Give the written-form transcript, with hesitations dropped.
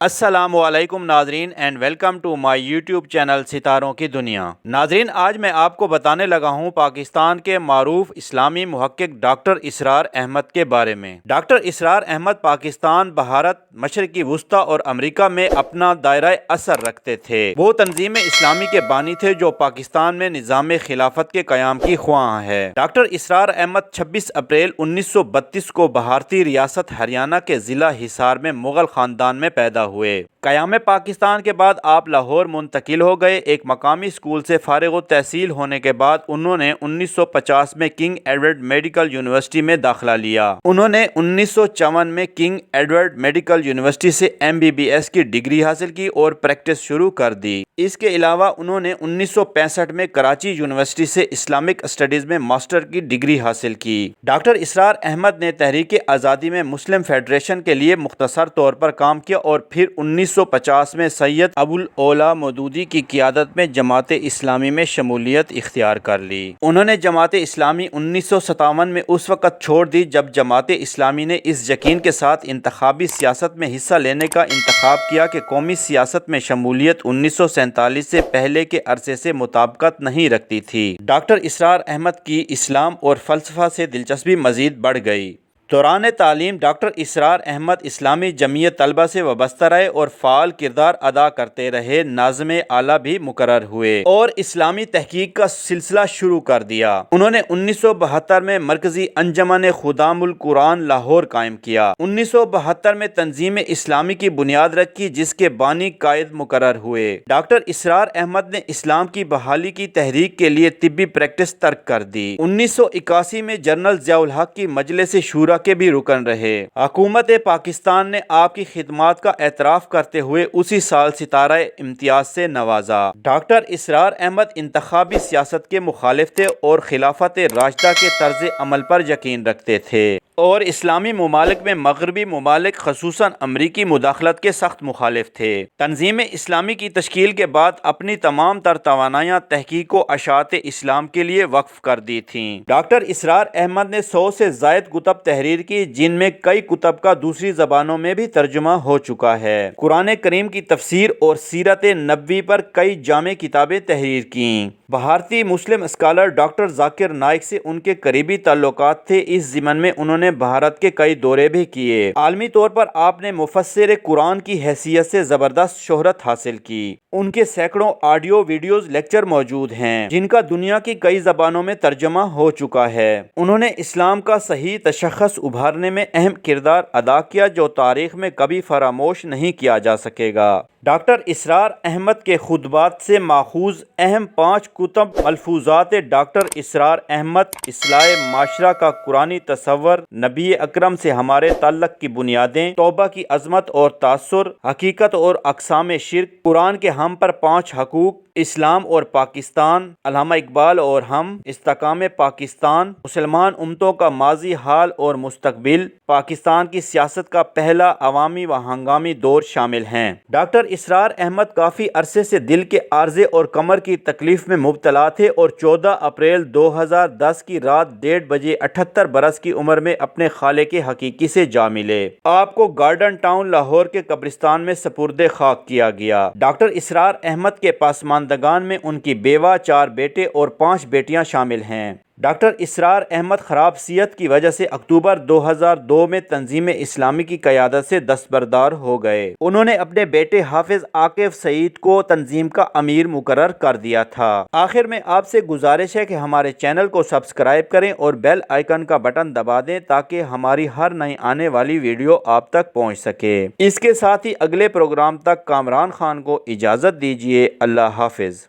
السلام علیکم ناظرین and welcome to my YouTube channel ستاروں کی دنیا۔ ناظرین، آج میں آپ کو بتانے لگا ہوں پاکستان کے معروف اسلامی محقق ڈاکٹر اسرار احمد کے بارے میں۔ ڈاکٹر اسرار احمد پاکستان، بھارت، مشرقی وسطی اور امریکہ میں اپنا دائرہ اثر رکھتے تھے۔ وہ تنظیم اسلامی کے بانی تھے جو پاکستان میں نظام خلافت کے قیام کی خواہاں ہے۔ ڈاکٹر اسرار احمد 26 اپریل 1932 کو بھارتی ریاست ہریانہ کے ضلع حصار میں مغل خاندان میں پیدا ہوئے۔ قیام پاکستان کے بعد آپ لاہور منتقل ہو گئے۔ ایک مقامی اسکول سے فارغ التحصیل ہونے کے بعد انہوں نے 1950 میں کنگ ایڈورڈ میڈیکل یونیورسٹی میں داخلہ لیا۔ انہوں نے 1954 میں کنگ ایڈورڈ میڈیکل یونیورسٹی سے MBBS کی ڈگری حاصل کی اور پریکٹس شروع کر دی۔ اس کے علاوہ انہوں نے 1965 میں کراچی یونیورسٹی سے اسلامک اسٹڈیز میں ماسٹر کی ڈگری حاصل کی۔ ڈاکٹر اسرار احمد نے تحریک آزادی میں مسلم فیڈریشن کے لیے مختصر طور پر کام کیا اور پھر 1950 میں سید ابوالاعلی مودودی کی قیادت میں جماعت اسلامی میں شمولیت اختیار کر لی۔ انہوں نے جماعت اسلامی 1957 میں اس وقت چھوڑ دی جب جماعت اسلامی نے اس یقین کے ساتھ انتخابی سیاست میں حصہ لینے کا انتخاب کیا کہ قومی سیاست میں شمولیت 1947 سے پہلے کے عرصے سے مطابقت نہیں رکھتی تھی۔ ڈاکٹر اسرار احمد کی اسلام اور فلسفہ سے دلچسپی مزید بڑھ گئی۔ دوران تعلیم ڈاکٹر اسرار احمد اسلامی جمعیت طلبہ سے وابستہ رہے اور فعال کردار ادا کرتے رہے۔ ناظم اعلیٰ بھی مقرر ہوئے اور اسلامی تحقیق کا سلسلہ شروع کر دیا۔ انہوں نے 1972 میں مرکزی انجمن خدام القرآن لاہور قائم کیا۔ 1972 میں تنظیم اسلامی کی بنیاد رکھی جس کے بانی قائد مقرر ہوئے۔ ڈاکٹر اسرار احمد نے اسلام کی بحالی کی تحریک کے لیے طبی پریکٹس ترک کر دی۔ 1981 میں جنرل ضیاء الحق کی مجلس شورا کے بھی رکن رہے۔ حکومت پاکستان نے آپ کی خدمات کا اعتراف کرتے ہوئے اسی سال ستارہ امتیاز سے نوازا۔ ڈاکٹر اسرار احمد انتخابی سیاست کے مخالف تھے اور خلافت راشدہ کے طرز عمل پر یقین رکھتے تھے اور اسلامی ممالک میں مغربی ممالک خصوصاً امریکی مداخلت کے سخت مخالف تھے۔ تنظیم اسلامی کی تشکیل کے بعد اپنی تمام تر توانائیاں تحقیق و اشاعت اسلام کے لیے وقف کر دی تھیں۔ ڈاکٹر اسرار احمد نے 100 سے زائد کتب تحریر کی جن میں کئی کتب کا دوسری زبانوں میں بھی ترجمہ ہو چکا ہے۔ قرآن کریم کی تفسیر اور سیرت نبوی پر کئی جامع کتابیں تحریر کیں۔ بھارتی مسلم اسکالر ڈاکٹر ذاکر نائک سے ان کے قریبی تعلقات تھے۔ اس ضمن میں انہوں نے بھارت کے کئی دورے بھی کیے۔ عالمی طور پر آپ نے مفسر قرآن کی حیثیت سے زبردست شہرت حاصل کی۔ ان کے سینکڑوں آڈیو ویڈیوز لیکچر موجود ہیں جن کا دنیا کی کئی زبانوں میں ترجمہ ہو چکا ہے۔ انہوں نے اسلام کا صحیح تشخص ابھارنے میں اہم کردار ادا کیا جو تاریخ میں کبھی فراموش نہیں کیا جا سکے گا۔ ڈاکٹر اسرار احمد کے خطبات سے ماخوذ اہم 5 کتب ملفوظات ڈاکٹر اسرار احمد: اصلاح معاشرہ کا قرآنی تصور، نبی اکرم سے ہمارے تعلق کی بنیادیں، توبہ کی عظمت اور تاثر، حقیقت اور اقسام شرک، قرآن کے ہم پر 5 حقوق، اسلام اور پاکستان، علامہ اقبال اور ہم، استحکام پاکستان، مسلمان امتوں کا ماضی، حال اور مستقبل، پاکستان کی سیاست کا پہلا عوامی و ہنگامی دور شامل ہیں۔ ڈاکٹر اسرار احمد کافی عرصے سے دل کے عارضے اور کمر کی تکلیف میں مبتلا تھے اور 14 اپریل 2010 کی رات 1:30 بجے 78 برس کی عمر میں اپنے خالق حقیقی سے جا ملے۔ آپ کو گارڈن ٹاؤن لاہور کے قبرستان میں سپرد خاک کیا گیا۔ ڈاکٹر اسرار احمد کے پسماندگان میں ان کی بیوہ، 4 بیٹے اور 5 بیٹیاں شامل ہیں۔ ڈاکٹر اسرار احمد خراب صحت کی وجہ سے اکتوبر 2002 میں تنظیم اسلامی کی قیادت سے دستبردار ہو گئے۔ انہوں نے اپنے بیٹے حافظ عاکف سعید کو تنظیم کا امیر مقرر کر دیا تھا۔ آخر میں آپ سے گزارش ہے کہ ہمارے چینل کو سبسکرائب کریں اور بیل آئیکن کا بٹن دبا دیں تاکہ ہماری ہر نئی آنے والی ویڈیو آپ تک پہنچ سکے۔ اس کے ساتھ ہی اگلے پروگرام تک کامران خان کو اجازت دیجیے۔ اللہ حافظ۔